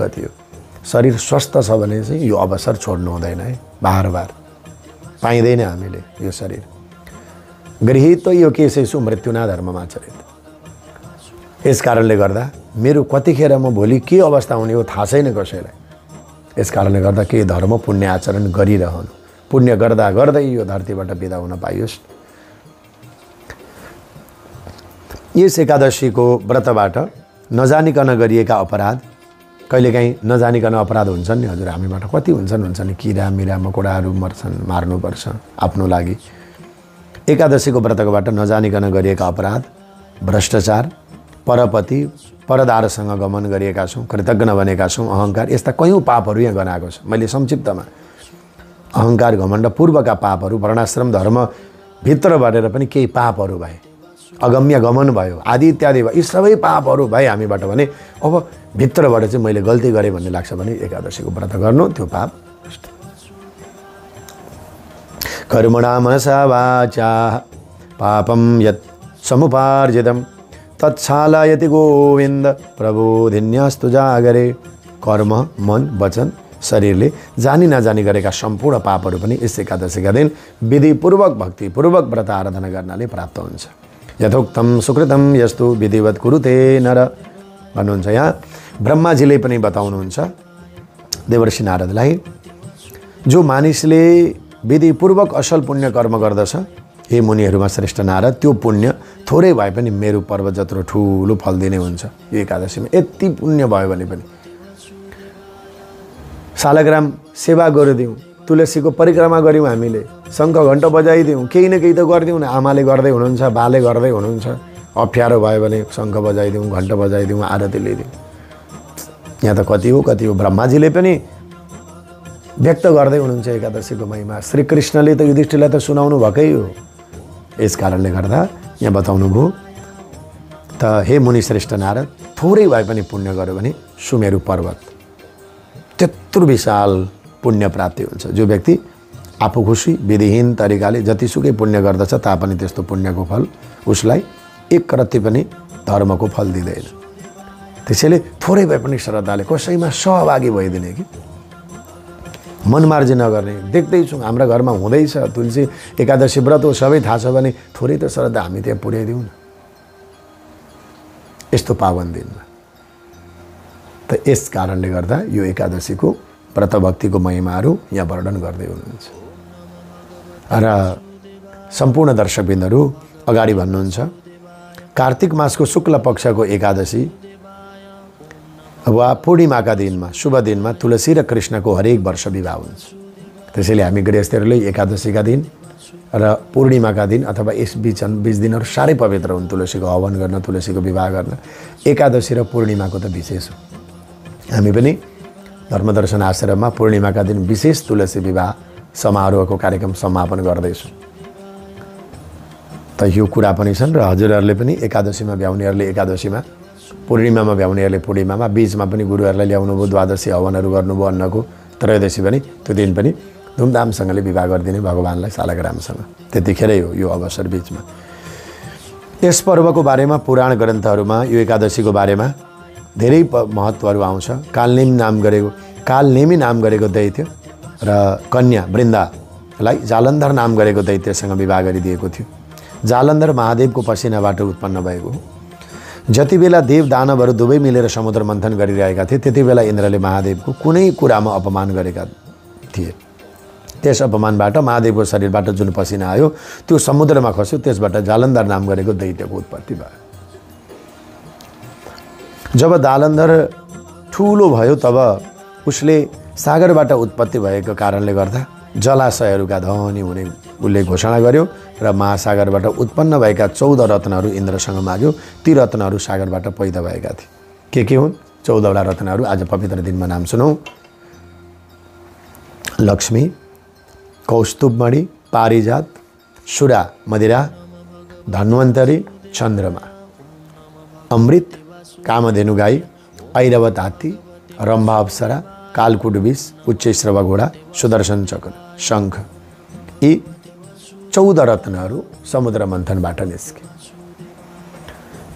S1: शरीर स्वस्थ छ भने चाहिँ यो अवसर छोड्नु हुँदैन है, बार पाइँदैन हामीले यो शरीर। गृहीत यो केसेषु मृत्युना धर्ममाचरित, यस कारणले गर्दा मेरो कतिखेर म भोलि के अवस्था हुने हो थाहा छैन कसैलाई। यस कारणले गर्दा के धर्म पुण्य आचरण गरिरहनु, पुण्य गर्दा गर्दै यो धरतीबाट बिदा हुन पाइयोस्। यस एकादशीको व्रतबाट नजानिकन गरिएका अपराध कहिलेकाहीँ नजानिकन अपराध हुन्छन् नि हजुर, हामीबाट कति हुन्छ नि, किरा मिरा मकोडाहरू मर्छन्, मार्नुपर्छ आफ्नो लागि। एकादशीको व्रतकोबाट नजानिकन गरिएका अपराध, भ्रष्टाचार, परपति परदारसँग गमन गरिएका छौँ, कृतज्ञ बनेका छौँ, अहङ्कार, यस्ता कयौँ पापहरू यहाँ गनाएको छ। मैले संक्षिप्तमा अहङ्कार घमण्ड पूर्वका पापहरू, वर्णाश्रम धर्म भित्र भरेर पनि केही पापहरू भए, अगम्य गमन भयो, आदि इत्यादि भयो, यी सबै पापहरू भए हामीबाट भने अब भित्रबाट चाहिँ मैले गल्ती गरेँ भन्ने लाग्छ भने एकादशीको व्रत गर्नु, त्यो पाप कर्मणा मनसा वाचा पापम यत् समुपार्जितम तत्क्षालयति गोविन्द प्रबोधिन्यास्तु जागरे। कर्म, मन, वचन, शरीरले जानी नजानी गरेका सम्पूर्ण पापहरू पनि यस एकादशीका दिन विधिपूर्वक भक्तिपूर्वक व्रत आराधना गर्नाले प्राप्त हुन्छ। यथोक्तम सुकृतम यस्तु विधिवत कुरुते नर भन्नुहुन्छ। यहाँ ब्रह्माजीले पनि बताउनुहुन्छ देवर्षि नारदलाई, जो मानिसले विधिपूर्वक असल पुण्य कर्म गर्दछ, हे मुनिहरूमा श्रेष्ठ नारद, त्यो पुण्य थोरै भए पनि मेरो पर्वत जत्रो ठुलो फल दिने हुन्छ। यो एकादशीमा यति पुण्य भयो भने पनि शालग्राम सेवा गरिदिउँ, तुलसीको परिक्रमा गऱ्यौँ, हामीले शङ्ख घण्ट बजाइदिउँ, केही न केही त गरिदिउँ न। आमाले गर्दै हुनुहुन्छ, बाले गर्दै हुनुहुन्छ, अप्ठ्यारो भयो भने शङ्ख बजाइदिउँ, घण्ट बजाइदिउँ, आरती लिइदिउँ। यहाँ त कति हो ब्रह्माजीले पनि व्यक्त गर्दै हुनुहुन्छ एकादशीको महिमा। श्रीकृष्णले त युधिष्ठिरलाई त सुनाउनु भएकै हो। यस कारणले गर्दा यहाँ बताउनु भयो त, हे मुनि श्रेष्ठ नारद, थोरै भए पनि पुण्य गर्यो भने सुमेरु पर्वत त्यत्रो विशाल पुण्य प्राप्ति हुन्छ। जो व्यक्ति आफू खुसी विधिहीन तरिकाले जतिसुकै पुण्य गर्दछ तापनि त्यस्तो पुण्यको फल उसलाई एक रत्ती पनि धर्मको फल दिँदैन। त्यसैले थोरै भए पनि श्रद्धाले कसैमा सहभागी भइदिने कि मनमार्जी नगर्ने। देख्दैछौँ हाम्रा घरमा हुँदैछ तुलसी एकादशी व्रत हो, सबै थाहा छ भने थोरै त श्रद्धा हामी त्यहाँ पुर्याइदिउँ न यस्तो पावन दिनमा। त यस कारणले गर्दा यो एकादशीको व्रत भक्तिको महिमाहरू यहाँ वर्णन गर्दै हुनुहुन्छ। र सम्पूर्ण दर्शकबिन्दहरू अगाडि भन्नुहुन्छ, कार्तिक मासको शुक्ल पक्षको एकादशी वा पूर्णिमाका दिनमा, शुभ दिनमा तुलसी र कृष्णको हरेक वर्ष विवाह हुन्छ। त्यसैले हामी गृहस्थीहरूले एकादशीका दिन र पूर्णिमाका दिन अथवा यस बीच दिनहरू साह्रै पवित्र हुन्। तुलसीको हवन गर्न, तुलसीको विवाह गर्न एकादशी र पूर्णिमाको त विशेष हो। हामी पनि धर्मदर्शन आश्रममा पूर्णिमाका दिन विशेष तुलसी विवाह समारोहको कार्यक्रम समापन गर्दैछौँ। त यो कुरा पनि छन् र हजुरहरूले पनि एकादशीमा भ्याउनेहरूले एकादशीमा, पूर्णिमामा भ्याउनेहरूले पूर्णिमामा, बीचमा पनि गुरुहरूलाई ल्याउनु भयो, द्वादशी हवनहरू गर्नुभयो अन्नको, त्रयोदशी पनि त्यो दिन पनि धुमधामसँगले विवाह गरिदिने भगवान्लाई शालग्रामसँग। त्यतिखेरै हो यो अवसर बीचमा। यस पर्वको बारेमा पुराण ग्रन्थहरूमा यो एकादशीको बारेमा धेरै महत्त्वहरू आउँछ। कालनेमी नाम गरेको दैत्य र कन्या वृन्दालाई जालन्धर नाम गरेको दैत्यसँग विवाह गरिदिएको थियो। जालन्धर महादेवको पसिनाबाट उत्पन्न भएको हो। जति बेला देव दानवहरू दुवै मिलेर समुद्र मन्थन गरिरहेका थिए त्यति बेला इन्द्रले महादेवको कुनै कुरामा अपमान गरेका थिए। त्यस अपमानबाट महादेवको शरीरबाट जुन पसिना आयो त्यो समुद्रमा खस्यो, त्यसबाट जालन्धर नाम गरेको दैत्यको उत्पत्ति भयो। जब जालन्धर ठुलो भयो तब उसले सागरबाट उत्पत्ति भएको कारणले गर्दा जलाशयहरूका धनी हुने उसले घोषणा गर्यो र महासागरबाट उत्पन्न भएका 14 रत्नहरू इन्द्रसँग माग्यो। ती रत्नहरू सागरबाट पैदा भएका थिए। के हुन् 14वटा रत्नहरू? आज पवित्र दिनमा नाम सुनौँ। लक्ष्मी, कौस्तुभमणि, पारिजात, सुरा मदिरा, धन्वन्तरी, चन्द्रमा, अमृत, कामधेनु गाई, ऐरावत हात्ती, रम्भा अप्सरा, कालकुट विष, उच्चैश्रवा घोडा, सुदर्शन चक्र, शङ्ख, यी 14 रत्नहरू समुद्र मन्थनबाट निस्के।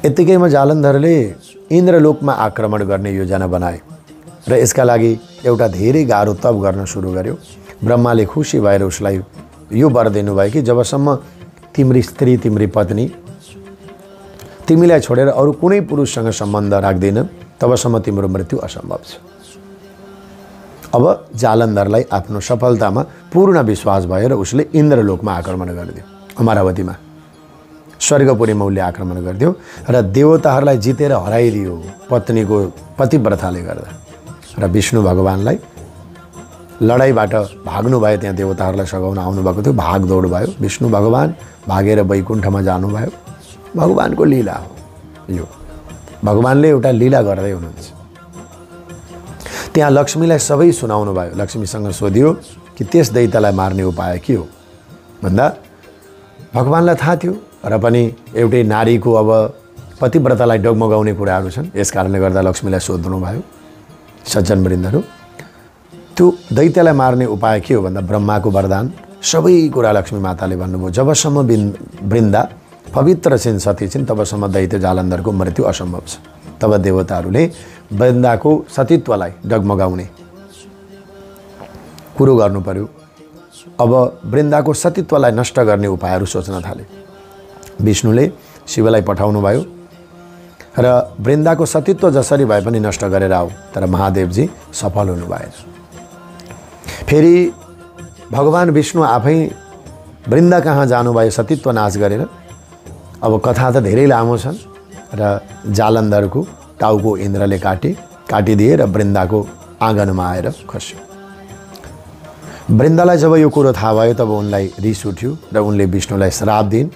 S1: यत्तिकैमा जालन्धरले इन्द्रलोकमा आक्रमण गर्ने योजना बनाए र यसका लागि एउटा धेरै गाह्रो तप गर्न सुरु गर्यो। ब्रह्माले खुसी भएर उसलाई यो वर दिनुभयो कि जबसम्म तिम्री स्त्री, तिम्री पत्नी तिमीलाई छोडेर अरू कुनै पुरुषसँग सम्बन्ध राख्दैन तबसम्म तिम्रो मृत्यु असम्भव छ। अब जालन्धरलाई आफ्नो सफलतामा पूर्ण विश्वास भयो र उसले इन्द्रलोकमा आक्रमण गरिदियो। अमरावतीमा स्वर्गपुरीमा उसले आक्रमण गरिदियो र देवताहरूलाई जितेर हराइदियो पत्नीको पतिव्रताले गर्दा। र विष्णु भगवानलाई लडाइँबाट भाग्नुभयो, त्यहाँ देवताहरूलाई सघाउन आउनुभएको थियो, भागदौड भयो, विष्णु भगवान भागेर वैकुण्ठमा जानुभयो। भगवानको लीला हो यो, भगवानले एउटा लीला गर्दै हुनुहुन्छ। त्यहाँ लक्ष्मीलाई सबै सुनाउनु भयो। लक्ष्मीसँग सोधियो कि त्यस दैत्यलाई मार्ने उपाय के हो भन्दा भगवानलाई थाहा थियो, र पनि एउटै नारीको अब पतिव्रतालाई डगमगाउने कुराहरू छन्, यस कारणले गर्दा लक्ष्मीलाई सोध्नु भयो। सज्जनवृन्दहरू, त्यो दैत्यलाई मार्ने उपाय के हो भन्दा ब्रह्माको वरदान, सबै कुरा लक्ष्मी माताले भन्नुभयो। जबसम्म वृन्दा पवित्र छिन्, सती छिन्, तबसम्म दैत्य जालन्धरको मृत्यु असम्भव छ। तब देवताहरूले वृन्दाको सतीत्वलाई डगमगाउने कुरो गर्नु पर्यो। अब वृन्दाको सतीत्वलाई नष्ट गर्ने उपायहरू सोच्न थाले। विष्णुले शिवलाई पठाउनु भयो र वृन्दाको सतीत्व जसरी भए पनि नष्ट गरेर आऊ, तर महादेवजी सफल हुनु भएन। फेरि भगवान विष्णु आफै वृन्दा कहाँ जानुभयो सतीत्व नाश गरेर। अब कथा त धेरै लामो छन् र जालन्धरको टाउको इन्द्रले काटिदिए र वृन्दाको आँगनमा आएर खस्यो। वृन्दालाई जब यो कुरो थाहा भयो तब उनलाई रिस उठ्यो र उनले विष्णुलाई श्राप दिइन्,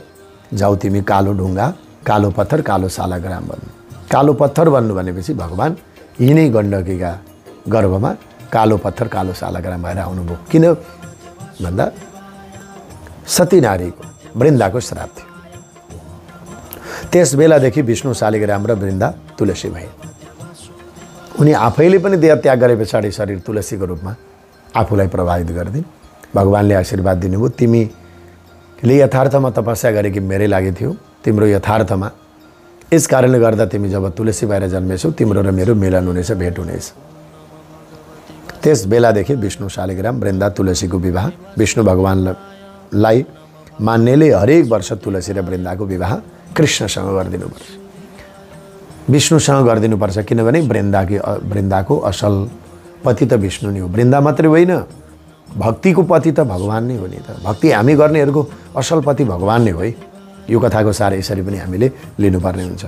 S1: जाऊ तिमी कालो ढुङ्गा, कालो पत्थर, कालो सालाग्राम बन्नु। कालो पत्थर बन्नु भनेपछि भगवान यिनै गण्डकीका गर्भमा कालो पत्थर, कालो सालाग्राम भएर आउनुभयो। किन भन्दा सती नारीको वृन्दाको श्राप थियो। त्यस बेलादेखि विष्णु शालिग्राम र वृन्दा तुलसी भए। उनी आफैले पनि देह त्याग गरे पछाडि शरीर तुलसीको रूपमा आफूलाई प्रभावित गरिदिन्। भगवानले आशीर्वाद दिनुभयो, तिमीले यथार्थमा तपस्या गरेकी मेरै लागि थियो, तिम्रो यथार्थमा, यस कारणले गर्दा तिमी जब तुलसी भएर जन्मेछौ तिम्रो र मेरो मिलन हुनेछ, भेट हुनेछ। त्यस बेलादेखि विष्णु शालिग्राम वृन्दा तुलसीको विवाह विष्णु भगवानलाई मान्नेले हरेक वर्ष तुलसी र वृन्दाको विवाह कृष्णसँग गरिदिनुपर्छ, विष्णुसँग गरिदिनुपर्छ। किनभने वृन्दाको असल पति त विष्णु नै हो। वृन्दा मात्रै होइन, भक्तिको पति त भगवान नै हो नि त। भक्ति हामी गर्नेहरूको असल पति भगवान नै हो है। यो कथाको सार यसरी पनि हामीले लिनुपर्ने हुन्छ।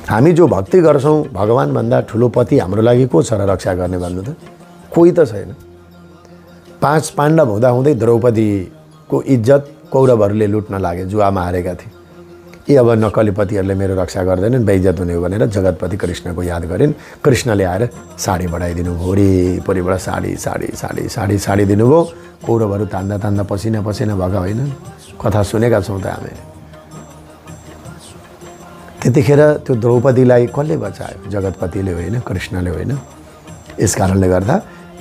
S1: हामी जो भक्ति गर्छौँ, भगवानभन्दा ठुलो पति हाम्रो लागि को छ र रक्षा गर्ने भन्नु त? कोही त छैन। 5 पाण्डव हुँदाहुँदै द्रौपदीको इज्जत कौरवहरूले लुट्न लागे, जुवामा हारेका थिए। अब नक्कली पतिहरूले मेरो रक्षा गर्दैनन्, बेइज्जत हुने हो भनेर जगतपति कृष्णको याद गरिन्। कृष्णले आएर साडी बढाइदिनु भयो, वरिपरिबाट साडी दिनुभयो। कौरवहरू तान्दा पसिना भएका होइन, कथा सुनेका छौँ त हामी। त्यतिखेर त्यो द्रौपदीलाई कसले बचायो? जगतपतिले होइन, कृष्णले होइन। यस कारणले गर्दा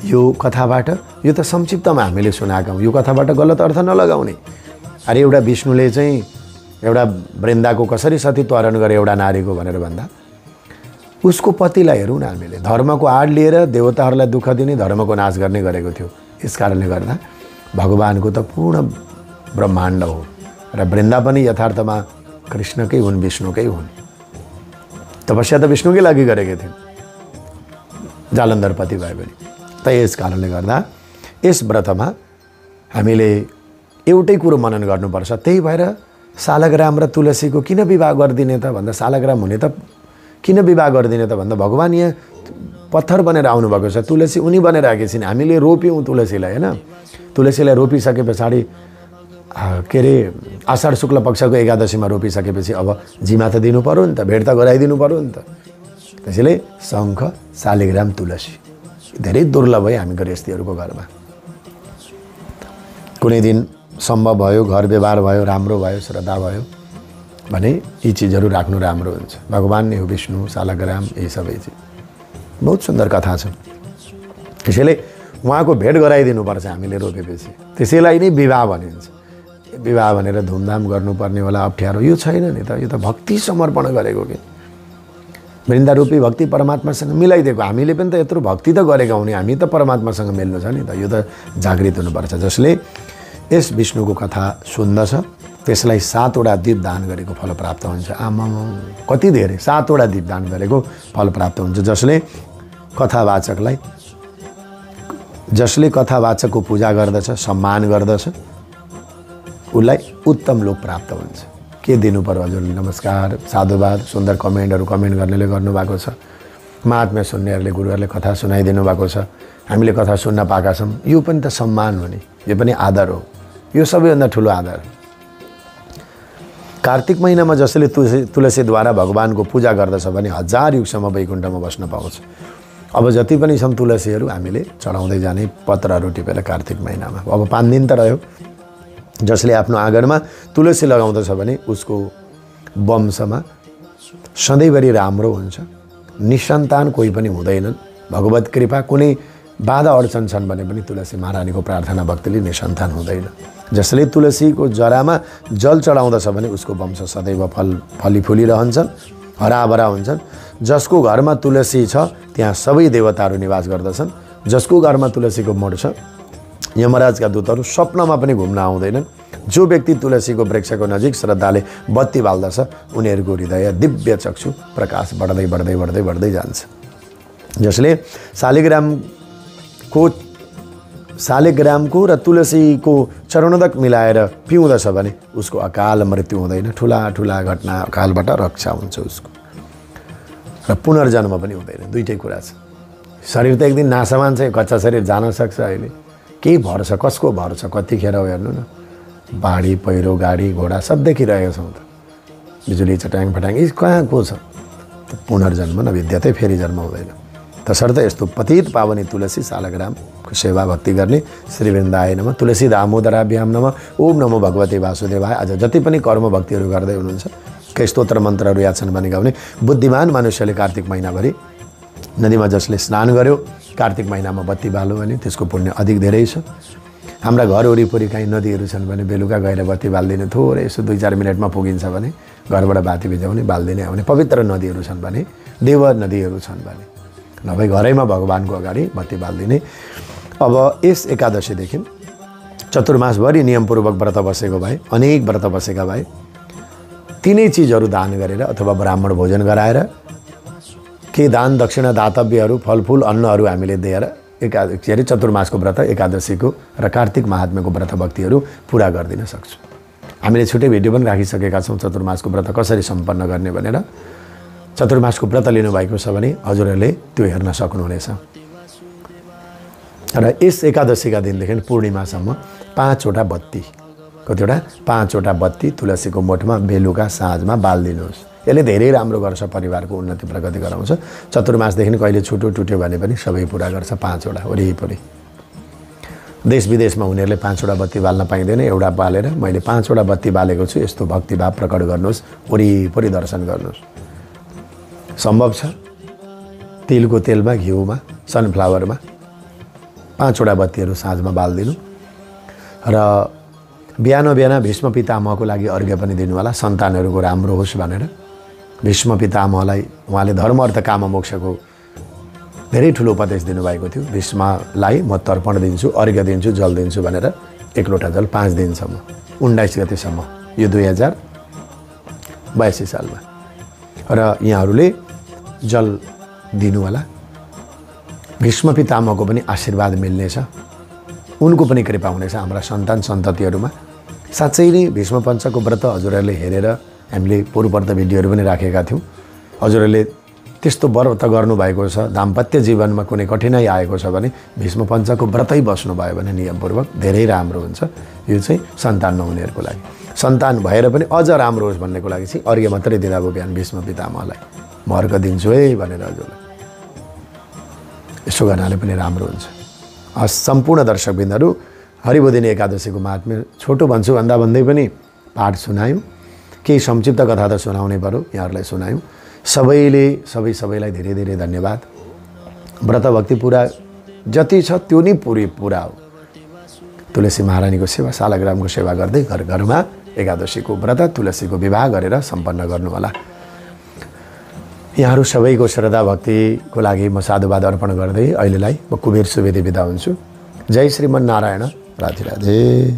S1: यो कथाबाट, यो त संक्षिप्तमा हामीले सुनाएका हौँ, यो कथाबाट गलत अर्थ नलगाउने। अरे एउटा विष्णुले चाहिँ एउटा वृन्दाको कसरी सतीत्व हरण गरे एउटा नारीको भनेर भन्दा उसको पतिलाई हेरौँ न हामीले। धर्मको आड लिएर देवताहरूलाई दुःख दिने, धर्मको नाश गर्ने गरेको थियो। यस कारणले गर्दा भगवानको त पूर्ण ब्रह्माण्ड हो र वृन्दा पनि यथार्थमा कृष्णकै हुन्, विष्णुकै हुन्। तपस्या त विष्णुकै लागि गरेकै थिइन्, जालन्धर पति भए पनि। त यस कारणले गर्दा यस व्रतमा हामीले एउटै कुरो मनन गर्नुपर्छ। त्यही भएर सालग्राम र तुलसीको किन विवाह गरिदिने त भन्दा, सालग्राम हुने त किन विवाह गरिदिने त भन्दा भगवान यहाँ पत्थर बनेर आउनुभएको छ, तुलसी उनी बनेर आएकी छिन्। हामीले रोप्यौँ तुलसीलाई होइन, तुलसीलाई रोपिसके पछाडि के अरे आषाढ शुक्ल पक्षको एकादशीमा रोपिसकेपछि अब जिमा त दिनु पर्यो नि त, भेट त गराइदिनु पर्यो नि त। त्यसैले शङ्ख, शालिग्राम, तुलसी धेरै दुर्लभ है हामी गृहस्थीहरूको घरमा। कुनै दिन सम्भव भयो, घर व्यवहार भयो, राम्रो भयो, श्रद्धा भयो भने यी चिजहरू राख्नु राम्रो हुन्छ। भगवान नै हो विष्णु, शालिग्राम, यही सबै चिज। बहुत सुन्दर कथा छ। त्यसैले उहाँको भेट गराइदिनुपर्छ हामीले रोपेपछि। त्यसैलाई नै विवाह भनिन्छ। विवाह भनेर धुमधाम गर्नुपर्ने होला, अप्ठ्यारो यो छैन नि त। यो त भक्ति समर्पण गरेको कि वृन्दारूपी भक्ति परमात्मासँग मिलाइदिएको। हामीले पनि त यत्रो भक्ति त गरेका हुने, हामी त परमात्मासँग मिल्नु छ नि त। यो त जागृत हुनुपर्छ। जसले यस विष्णुको कथा सुन्दछ त्यसलाई 7 वटा दीप दान गरेको फल प्राप्त हुन्छ। आमा कति धेरै, 7 वटा दीप दान गरेको फल प्राप्त हुन्छ। जसले कथावाचकको पूजा गर्दछ, सम्मान गर्दछ, उसलाई उत्तम लोक प्राप्त हुन्छ। के दिनु पर्यो हजुरले? नमस्कार, साधुवाद, सुन्दर कमेन्ट गर्नेले गर्नुभएको छ। महात्म्य सुन्नेहरूले गुरुहरूले कथा सुनाइदिनु भएको छ, हामीले कथा सुन्न पाएका छौँ। यो पनि त सम्मान हो नि, यो पनि आदर हो, यो सबैभन्दा ठुलो आदर। कार्तिक महिनामा जसले तुलसीद्वारा भगवानको पूजा गर्दछ भने 1000 युगसम्म वैकुण्ठमा बस्न पाउँछ। अब जति पनि छन् तुलसीहरू हामीले चढाउँदै जाने पत्रहरू टिपेर कार्तिक महिनामा। अब 5 दिन त रह्यो। जसले आफ्नो आँगनमा तुलसी लगाउँदछ भने उसको वंशमा सधैँभरि राम्रो हुन्छ, निसन्तान कोही पनि हुँदैनन्। भगवत कृपा कुनै बाधा अडचन छन् भने पनि तुलसी महारानीको प्रार्थना भक्तिले निसन्तान हुँदैन। जसले तुलसीको जरामा जल चढाउँदछ भने उसको वंश सदैव फली रहन्छन्, हराभरा हुन्छन्। जसको घरमा तुलसी छ त्यहाँ सबै देवताहरू निवास गर्दछन्। जसको घरमा तुलसीको मोड छ यमराजका दूतहरू स्वप्नमा पनि घुम्न आउँदैनन्। जो व्यक्ति तुलसीको वृक्षको नजिक श्रद्धाले बत्ती बाल्दछ उनीहरूको हृदय दिव्य चक्षु प्रकाश बढ्दै बढ्दै बढ्दै बढ्दै जान्छ। जसले शालिग्रामको र तुलसीको चरणोदक मिलाएर पिउँदछ भने उसको अकाल मृत्यु हुँदैन, ठुला ठुला घटना अकालबाट रक्षा हुन्छ उसको, र पुनर्जन्म पनि हुँदैन। दुईटै कुरा छ। शरीर त एक दिन नासमान छ, कच्चा शरीर जान सक्छ। अहिले केही भर छ, कसको भर छ, कतिखेर हो हेर्नु न। बाढी पहिरो गाडी घोडा सब देखिरहेको छौँ त, बिजुली चट्याङ फट्याङ यी कहाँ को छ। पुनर्जन्म नविद्यते, फेरि जन्म हुँदैन। तसर्थ यस्तो पतित पावनी तुलसी शालग्रामको सेवा भक्ति गर्ने। श्री वृन्दाय नमः, तुलसी दामोदराभ्याम नमः, ओम नमो भगवते वासुदेवाय। आज जति पनि कर्म भक्तिहरू गर्दै हुनुहुन्छ, के स्तोत्र मन्त्रहरू याद छन् भने गाउने। बुद्धिमान मनुष्यले कार्तिक महिनाभरि नदीमा जसले स्नान गर्यो, कार्तिक महिनामा बत्ती बाल्यो भने त्यसको पुण्य अधिक धेरै छ। हाम्रा घर वरिपरि काहीँ नदीहरू छन् भने बेलुका गएर बत्ती बाल्दिने, थोरै यसो 2-4 मिनटमा पुगिन्छ भने घरबाट बाती भिजाउने बाल्दिने आउने। पवित्र नदीहरू छन् भने, देव नदीहरू छन् भने, नभए घरैमा भगवानको अगाडि बत्ती बाल्दिने। अब यस एकादशीदेखि चतुर्मासभरि नियमपूर्वक व्रत बसेको भए, अनेक व्रत बसेका भए, तिनै चिजहरू दान गरेर अथवा ब्राह्मण भोजन गराएर, के दान दक्षिणा दातव्यहरू फलफुल अन्नहरू हामीले दिएर चतुर्मासको व्रत, एकादशीको र कार्तिक महात्म्यको व्रत भक्तिहरू पुरा गरिदिन सक्छौँ। हामीले छुट्टै भिडियो पनि राखिसकेका छौँ चतुर्मासको व्रत कसरी सम्पन्न गर्ने भनेर। चतुर्मासको व्रत लिनुभएको छ भने हजुरहरूले त्यो हेर्न सक्नुहुनेछ। र यस एकादशीका दिनदेखि पूर्णिमासम्म 5वटा बत्ती, कतिवटा 5वटा बत्ती तुलसीको मोठमा बेलुका साँझमा बाल्दिनुहोस्। यसले धेरै राम्रो गर्छ, परिवारको उन्नति प्रगति गराउँछ। चतुर्मासदेखि कहिले छुटो टुट्यो भने पनि सबै पुरा गर्छ। 5वटा वरिपरि। देश विदेशमा हुनेहरूले 5वटा बत्ती बाल्न पाइँदैन, एउटा बालेर मैले 5वटा बत्ती बालेको छु यस्तो भक्तिभाव प्रकट गर्नुहोस्, वरिपरि दर्शन गर्नुहोस्। सम्भव छ तिलको तेलमा, घिउमा, सनफ्लावरमा 5वटा बत्तीहरू साँझमा बाल्दिनु। र बिहान भीष्म पितामहको लागि अर्घ्य पनि दिनु होला, सन्तानहरूको राम्रो होस् भनेर। भीष्म पितामहलाई उहाँले धर्म अर्थ काम मोक्षको धेरै ठुलो उपदेश दिनुभएको थियो। भीष्मलाई म तर्पण दिन्छु, अर्घ्य दिन्छु, जल दिन्छु भनेर 1 लोटा जल 5 दिनसम्म, 19 गतेसम्म, यो 2082 सालमा। र यहाँहरूले जल दिनु होला। भीष्म पितामहको पनि आशीर्वाद मिल्नेछ, उनको पनि कृपा हुनेछ हाम्रा सन्तान सन्ततिहरूमा। साँच्चै नै भीष्म पञ्चको व्रत हजुरहरूले हेरेर हामीले पूर्ववर्त भिडियोहरू पनि राखेका थियौँ। हजुरहरूले त्यस्तो व्रत गर्नुभएको छ, दाम्पत्य जीवनमा कुनै कठिनाइ आएको छ भने भीष्म पञ्चको व्रतै बस्नुभयो भने नियमपूर्वक धेरै राम्रो हुन्छ। यो चाहिँ सन्तान नहुनेहरूको लागि। सन्तान भएर पनि अझ राम्रो होस् भन्नेको लागि चाहिँ अर्घ्य मात्रै दिँदा भयो बिहान भीष्म पितामहलाई, म अर्घ दिन्छु है भनेर हजुरलाई। यसो गर्नाले पनि राम्रो हुन्छ। सम्पूर्ण दर्शकबिन्दहरू हरिबोधिनी एकादशीको महात्म्य छोटो भन्छु भन्दा भन्दै पनि पाठ सुनायौँ, केही संक्षिप्त कथा त सुनाउनै पर्यो, यहाँहरूलाई सुनायौँ। सबैलाई धेरै धेरै धन्यवाद। व्रत भक्ति पुरा जति छ त्यो नै पुरा हो। तुलसी महारानीको सेवा, शालग्रामको सेवा गर्दै घर घरमा एकादशीको व्रत, तुलसीको विवाह गरेर सम्पन्न गर्नुहोला। यहाँहरू सबैको श्रद्धा भक्तिको लागि म साधुवाद अर्पण गर्दै अहिलेलाई म कुबेर सुवेदी बिदा हुन्छु। जय श्रीमन्नारायण। राधे राधे।